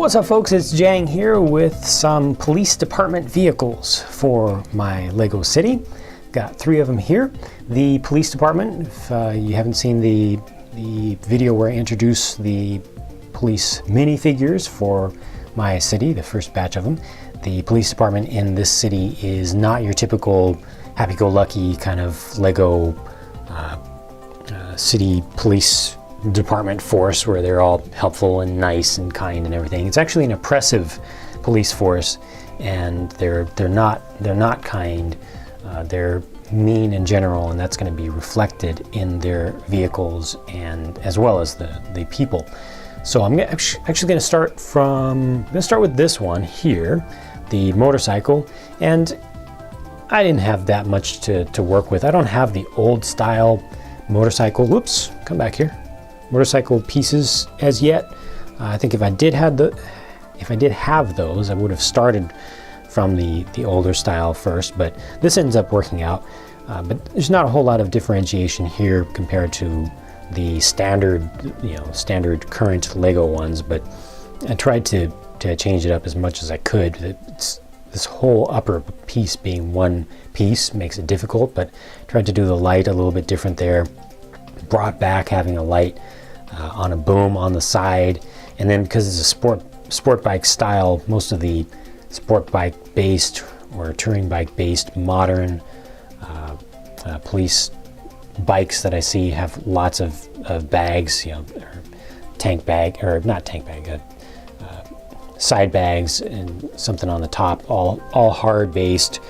What's up, folks? It's JANG here with some police department vehicles for my Lego city. Got 3 of them here. The police department, if you haven't seen the video where I introduce the police minifigures for my city, the first batch of them, the police department in this city is not your typical happy-go-lucky kind of Lego city police department force where they're all helpful and nice and kind and everything. It's actually an oppressive police force, and they're not kind. They're mean in general, and that's going to be reflected in their vehicles and as well as the people. So I'm actually going to start with this one here, the motorcycle, and I didn't have that much to work with. I don't have the old style motorcycle. Whoops, come back here. Motorcycle pieces as yet. I think if I did have those, I would have started from the older style first, but this ends up working out. But there's not a whole lot of differentiation here compared to the standard current Lego ones, but I tried to change it up as much as I could. This whole upper piece being one piece makes it difficult, but tried to do the light a little bit different there. Brought back having a light on a boom on the side, and then because it's a sport bike style, most of the sport bike based or touring bike based modern police bikes that I see have lots of bags, or tank bag, or not tank bag, side bags and something on the top, all hard based,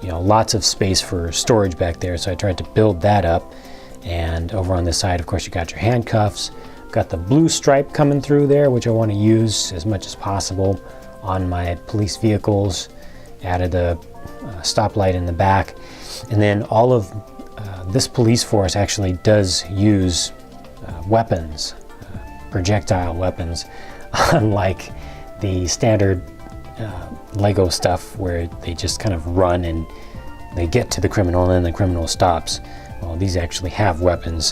lots of space for storage back there. So I tried to build that up. And over on this side, of course, you got your handcuffs. Got the blue stripe coming through there, which I want to use as much as possible on my police vehicles. Added a stoplight in the back. And then all of this police force actually does use weapons, projectile weapons, unlike the standard Lego stuff where they just kind of run and they get to the criminal and then the criminal stops. Well, these actually have weapons,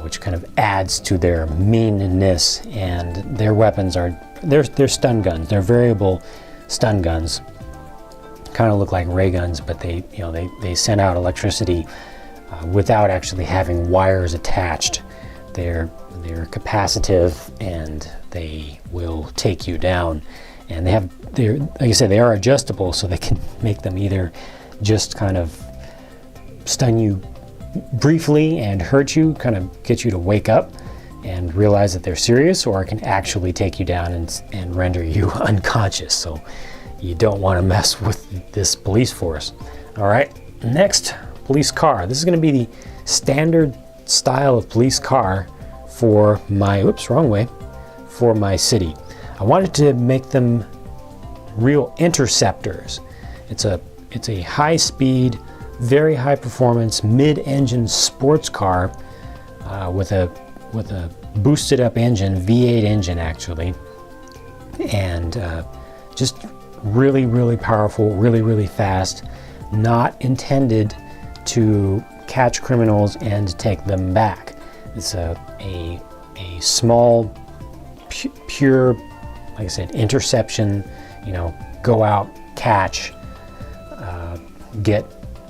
which kind of adds to their meanness, and their weapons are they're stun guns. They're variable stun guns. Kind of look like ray guns, but they send out electricity without actually having wires attached. They're capacitive, and they will take you down. And like I said, they are adjustable, so they can make them either just kind of stun you briefly and hurt you, kind of get you to wake up and realize that they're serious, or it can actually take you down and render you unconscious. So you don't want to mess with this police force. All right, next, police car. This is going to be the standard style of police car for my, for my city. I wanted to make them real interceptors. It's a high speed, very high performance mid-engine sports car with a boosted up engine, V8 engine actually, and just really powerful, really fast. Not intended to catch criminals and take them back. It's a small, pure, like I said, interception. Go out, catch, get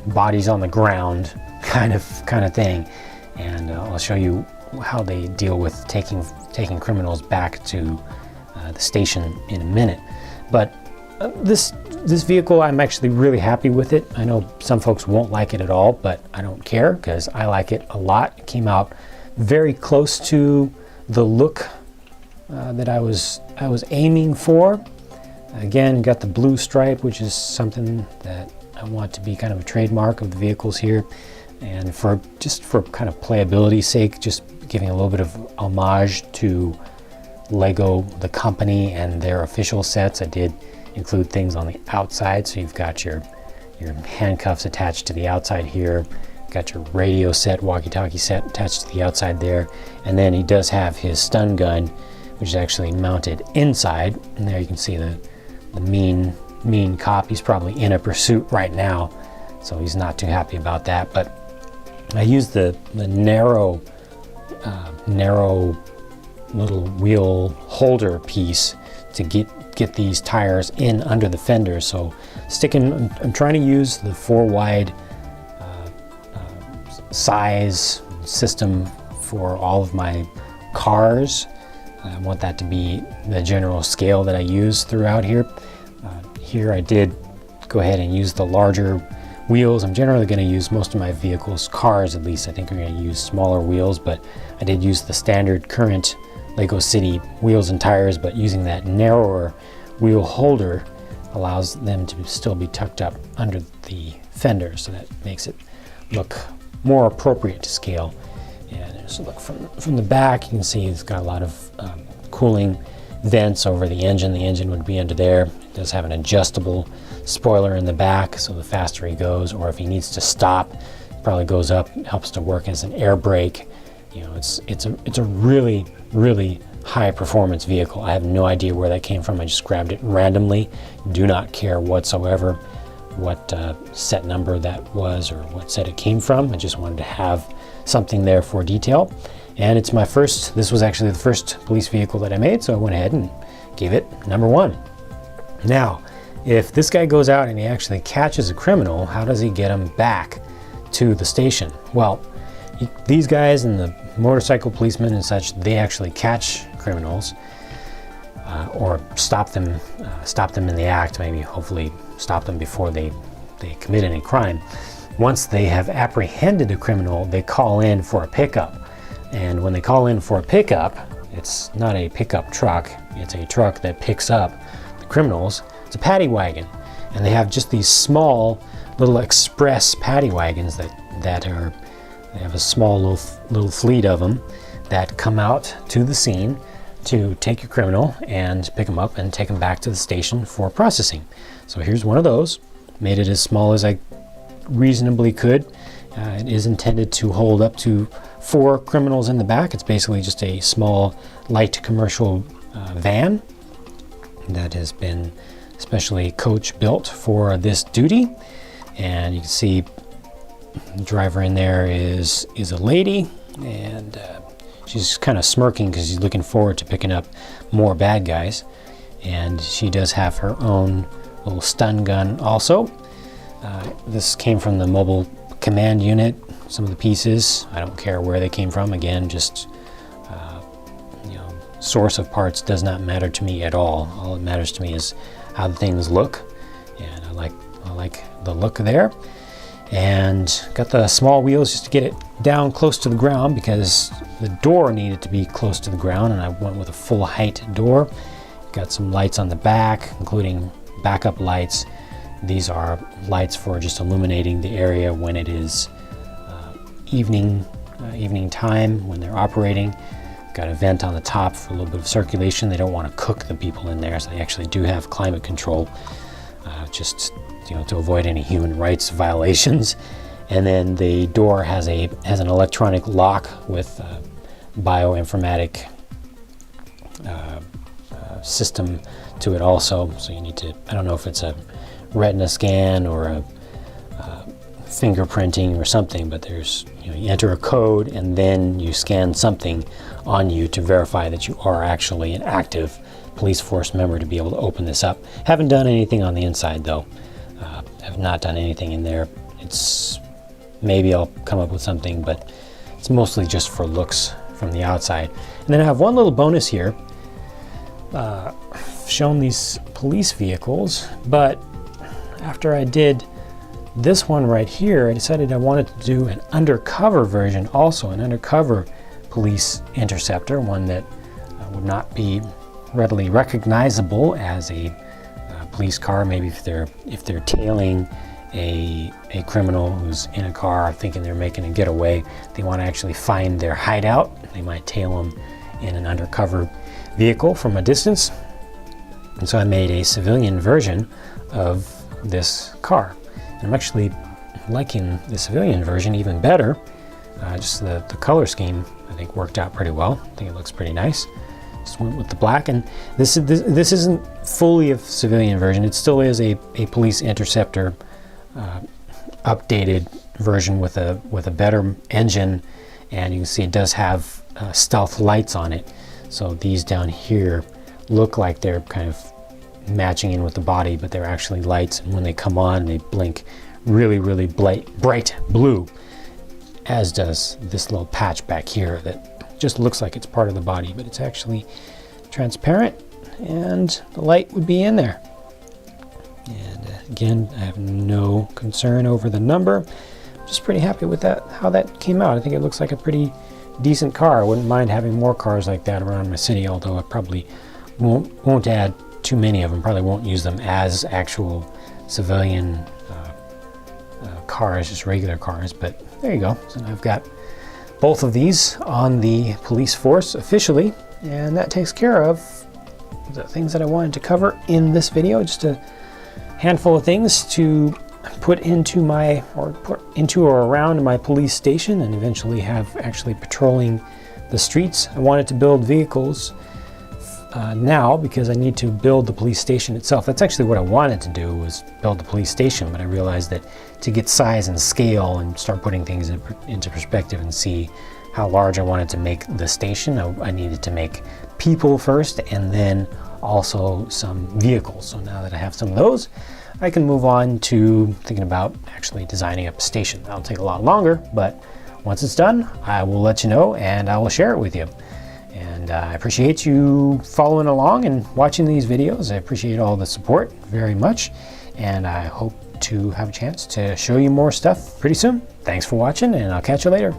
bodies on the ground kind of thing. And I'll show you how they deal with taking criminals back to the station in a minute. But this vehicle, I'm actually really happy with it. I know some folks won't like it at all, but I don't care because I like it a lot. It came out very close to the look that I was aiming for. Again, got the blue stripe, which is something that I want to be kind of a trademark of the vehicles here, and for kind of playability's sake, just giving a little bit of homage to Lego, the company, and their official sets. I did include things on the outside, so you've got your handcuffs attached to the outside here, got your radio set, walkie-talkie set attached to the outside there, and then he does have his stun gun, which is actually mounted inside, and there you can see the mean cop. He's probably in a pursuit right now, so he's not too happy about that. But I used the narrow little wheel holder piece to get these tires in under the fenders. So I'm trying to use the 4 wide size system for all of my cars. I want that to be the general scale that I use throughout here. Here I did go ahead and use the larger wheels. I'm generally going to use most of my vehicles, cars at least, I think are going to use smaller wheels, but I did use the standard current Lego City wheels and tires, but using that narrower wheel holder allows them to still be tucked up under the fender, so that makes it look more appropriate to scale. And just look from the back, you can see it's got a lot of cooling vents over the engine. The engine would be under there. It does have an adjustable spoiler in the back, so the faster he goes, or if he needs to stop, it probably goes up. It helps to work as an air brake. You know, it's a really high performance vehicle. I have no idea where that came from. I just grabbed it randomly. Do not care whatsoever what set number that was or what set it came from. I just wanted to have something there for detail. And it's my first, this was actually the first police vehicle that I made, so I went ahead and gave it number 1. Now, if this guy goes out and he actually catches a criminal, how does he get him back to the station? Well, these guys and the motorcycle policemen and such, they actually catch criminals or stop them in the act, maybe hopefully stop them before they commit any crime. Once they have apprehended a criminal, they call in for a pickup. And when they call in for a pickup, it's not a pickup truck, it's a truck that picks up the criminals. It's a paddy wagon. And they have just these small little express paddy wagons that are, they have a small little fleet of them that come out to the scene to take your criminal and pick them up and take them back to the station for processing. So here's one of those. Made it as small as I reasonably could. It is intended to hold up to 4 criminals in the back. It's basically just a small light commercial van that has been specially coach built for this duty. And you can see the driver in there is a lady, and she's kind of smirking because she's looking forward to picking up more bad guys. And she does have her own little stun gun also. This came from the mobile command unit. Some of the pieces, I don't care where they came from. Again, just source of parts does not matter to me at all. All that matters to me is how the things look, and I like the look there. And got the small wheels just to get it down close to the ground because the door needed to be close to the ground, and I went with a full height door. Got some lights on the back, including backup lights. These are lights for just illuminating the area when it is evening time when they're operating. Got a vent on the top for a little bit of circulation. They don't want to cook the people in there, so they actually do have climate control, just to avoid any human rights violations. And then the door has an electronic lock with bioinformatic system to it also. So you need to, I don't know if it's a retina scan or a fingerprinting or something, but there's, you enter a code and then you scan something on you to verify that you are actually an active police force member to be able to open this up. Haven't done anything on the inside though. Have not done anything in there. It's, maybe I'll come up with something, but it's mostly just for looks from the outside. And then I have one little bonus here. Shown these police vehicles, but after I did this one right here, I decided I wanted to do an undercover version also, an undercover police interceptor, one that would not be readily recognizable as a police car. Maybe if they're tailing a criminal who's in a car thinking they're making a getaway, they want to actually find their hideout, they might tail them in an undercover vehicle from a distance. And so I made a civilian version of this car. And I'm actually liking the civilian version even better. Just the color scheme I think worked out pretty well. I think it looks pretty nice. Just went with the black, and this isn't fully a civilian version. It still is a police interceptor updated version with a better engine, and you can see it does have stealth lights on it. So these down here look like they're kind of matching in with the body, but they're actually lights, and when they come on they blink really, really bright blue, as does this little patch back here that just looks like it's part of the body, but it's actually transparent, and the light would be in there. And again, I have no concern over the number. I'm just pretty happy with that, how that came out. I think it looks like a pretty decent car. I wouldn't mind having more cars like that around my city, although I probably won't add too many of them. Probably won't use them as actual civilian cars, just regular cars. But there you go. So I've got both of these on the police force officially, and that takes care of the things that I wanted to cover in this video. Just a handful of things to put into or around my police station, and eventually have actually patrolling the streets. I wanted to build vehicles now because I need to build the police station itself. That's actually what I wanted to do, was build the police station, but I realized that to get size and scale and start putting things into perspective and see how large I wanted to make the station, I needed to make people first, and then also some vehicles. So now that I have some of those, I can move on to thinking about actually designing up a station. That'll take a lot longer, but once it's done, I will let you know and I will share it with you. And I appreciate you following along and watching these videos. I appreciate all the support very much, and I hope to have a chance to show you more stuff pretty soon. Thanks for watching, and I'll catch you later.